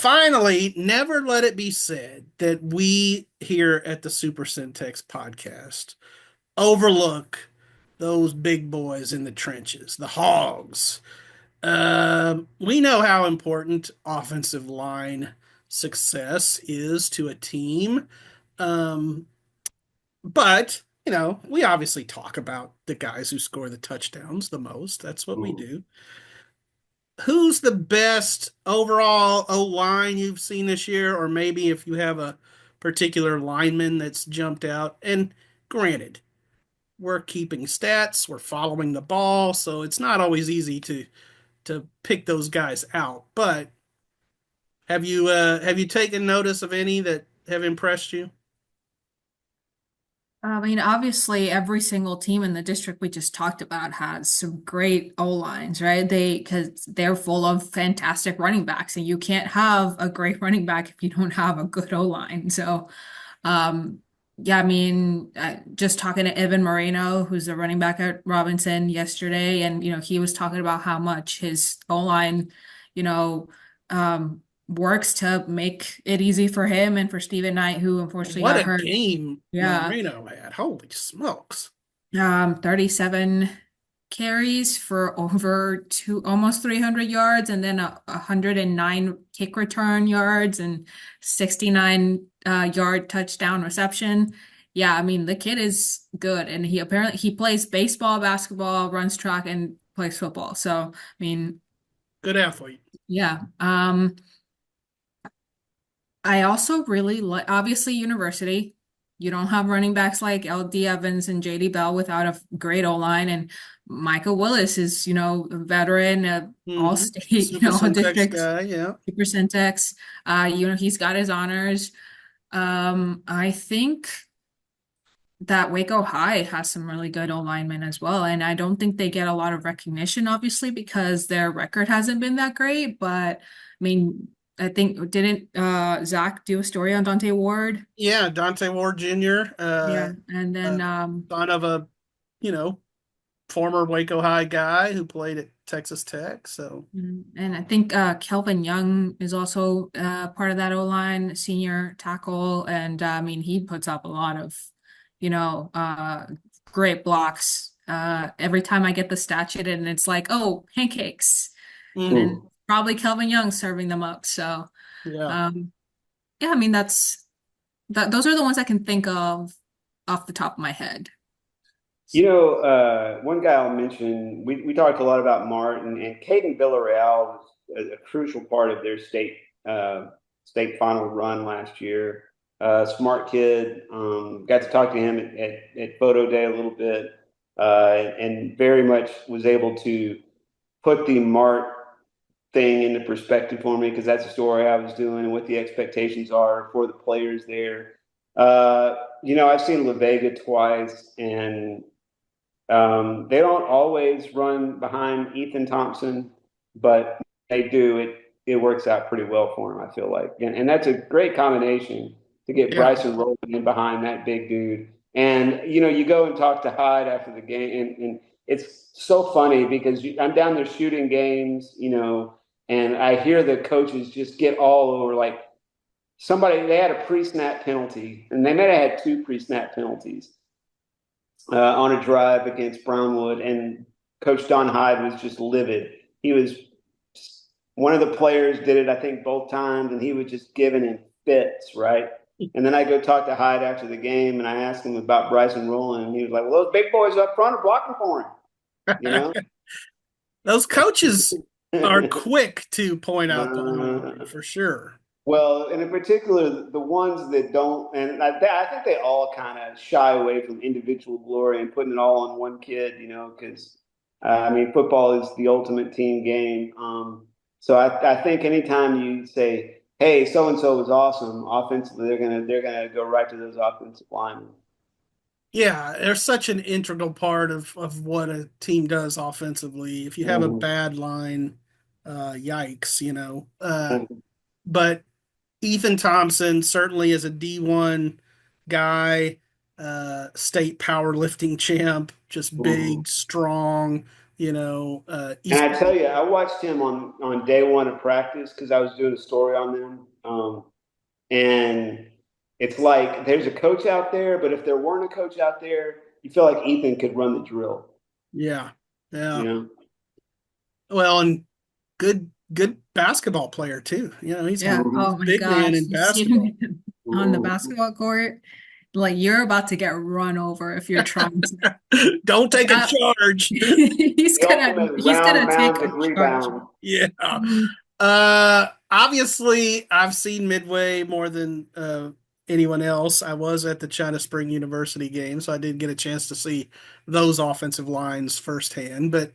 finally, never let it be said that we here at the Super Centex podcast overlook those big boys in the trenches, the hogs. We know how important offensive line success is to a team. Um, but, we obviously talk about the guys who score the touchdowns the most. That's what we Ooh. do. Who's the best overall O line you've seen this year, or maybe if you have a particular lineman that's jumped out? And granted, we're keeping stats, we're following the ball, so it's not always easy to pick those guys out. But have you taken notice of any that have impressed you? I mean, obviously, every single team in the district we just talked about has some great O lines, right? Because they're full of fantastic running backs, and you can't have a great running back if you don't have a good O line. So, um, yeah, I mean, just talking to Evan Moreno, who's the running back at Robinson yesterday, and he was talking about how much his O line, you know, works to make it easy for him and for Stephen Knight, who unfortunately What got a hurt. game Yeah. Moreno had. Holy smokes. 37 carries for over almost 300 yards, and then 109 kick return yards and 69 yard touchdown reception. Yeah, I mean the kid is good, and he plays baseball, basketball, runs track, and plays football. So I mean, Good athlete. yeah. I also really like, obviously, university. You don't have running backs like LD Evans and JD Bell without a great O line. And Michael Willis is, a veteran, all Hmm. state, Super Centex districts, guy, yeah. Super Centex. He's got his honors. I think that Waco High has some really good O linemen as well. And I don't think they get a lot of recognition, obviously, because their record hasn't been that great. But I mean, I think didn't Zach do a story on Dante Ward? Yeah, Dante Ward Jr., Yeah, and uh, then son of a, you know, former Waco High guy who played at Texas Tech. So, and I think Kelvin Young is also part of that O line, senior tackle, and I mean he puts up a lot of, you know, uh, great blocks. Every time I get the stat sheet, and it's like, oh, pancakes, and mhm, probably Kelvin Young serving them up. So, yeah. um, yeah, I mean those are the ones I can think of off the top of my head. One guy I'll mention, we talked a lot about Martin and Caden Villarreal was a crucial part of their uh, state final run last year. Smart kid, got to talk to him at photo day a little bit, and very much was able to put the Mart thing into perspective for me because that's the story I was doing and what the expectations are for the players there. I've seen La Vega twice, and they don't always run behind Ethan Thompson, but they do. It works out pretty well for him, I feel like, and that's a great combination to get Yeah. Bryson rolling in behind that big dude. And you go and talk to Hyde after the game, and it's so funny because I'm down there shooting games, and I hear the coaches just get all over like they had a pre-snap penalty, and they may have had two pre-snap penalties on a drive against Brownwood, and Coach Don Hyde was just livid. He was one of the players did it, I think, both times, and he was just giving him fits, right? And then I go talk to Hyde after the game, and I asked him about Bryson Rowland, and he was like, "Well, those big boys up front are blocking for him," you know. Those coaches are quick to point out the O-line uh, for sure. Well, and in particular, the ones that don't, and I think they all kind of shy away from individual glory and putting it all on one kid, because I mean, football is the ultimate team game. So I think anytime you say, "Hey, so and so was awesome," offensively, they're gonna go right to those offensive linemen. Yeah, they're such an integral part of what a team does offensively. If you have a Mhm. bad line, yikes. Mhm. But Ethan Thompson certainly is a D1 guy, state powerlifting champ, just Mhm. big, strong, And He's I tell you, I watched him on day one of practice because I was doing a story on them. And it's like there's a coach out there, but if there weren't a coach out there, you feel like Ethan could run the drill. yeah, You yeah. know, Well, and good basketball player too. He's Yeah. Mhm. Oh my big man gosh. in You see him basketball. on the Mhm. basketball court? Like you're about to get run over if you're trying to. Don't take a That charge. he's The gonna ultimate he's round gonna mound take and a charge. rebound. Yeah. Mhm. Obviously, I've seen Midway more than anyone else. I was at the China Spring University game, so I did get a chance to see those offensive lines firsthand. But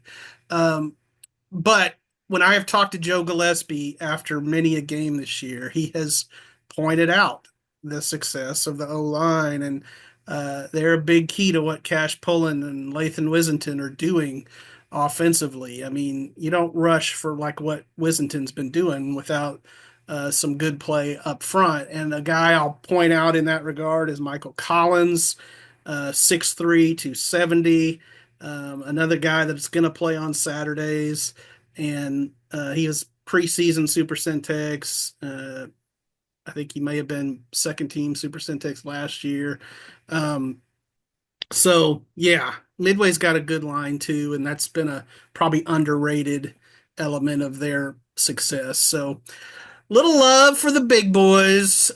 when I have talked to Joe Gillespie after many a game this year, he has pointed out the success of the O line, and they're a big key to what Cash Pullen and Lathan Wissington are doing offensively. I mean, you don't rush for like what Wissington's been doing without some good play up front. And a guy I'll point out in that regard is Michael Collins, 6'3", 270. Another guy that's going to play on Saturdays, and he was preseason Super Centex. I think he may have been second team Super Centex last year. Um, so yeah, Midway's got a good line too, and that's been a probably underrated element of their success. So little love for the big boys.